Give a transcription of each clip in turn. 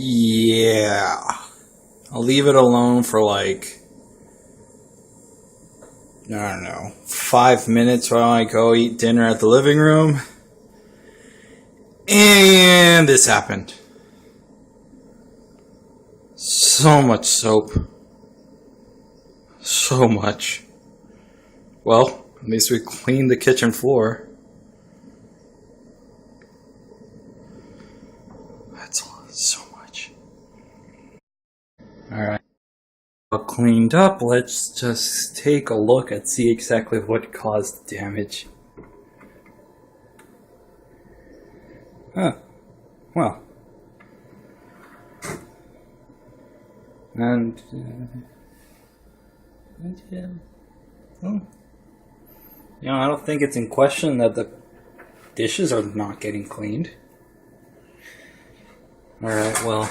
Yeah. I'll leave it alone for like, I don't know, 5 minutes while I go eat dinner at the living room. And this happened. So much soap. So much. Well, at least we cleaned the kitchen floor. That's so much. Alright. All cleaned up, let's just take a look and see exactly what caused the damage. Huh. Well. And well, I don't think it's in question that the dishes are not getting cleaned. Alright, well,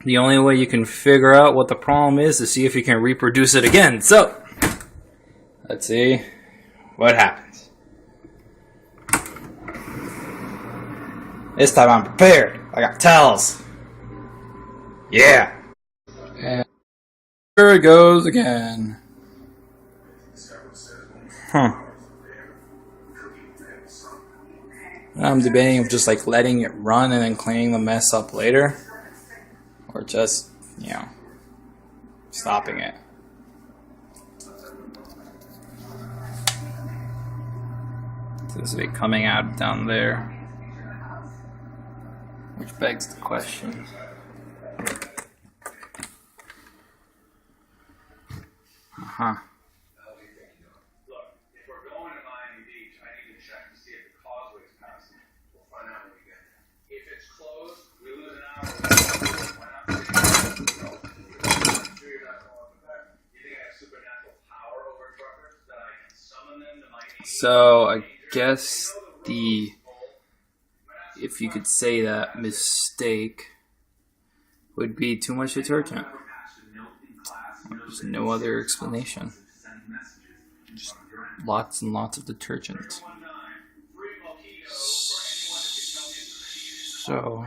the only way you can figure out what the problem is to see if you can reproduce it again. So, let's see what happens. This time I'm prepared. I got towels. Yeah. And here it goes again. Huh. I'm debating of just like letting it run and then cleaning the mess up later. Or just, stopping it. Seems to be coming out down there. Which begs the question. Uh-huh. So I guess if you could say that mistake would be too much detergent. There's no other explanation. Just lots and lots of detergent. So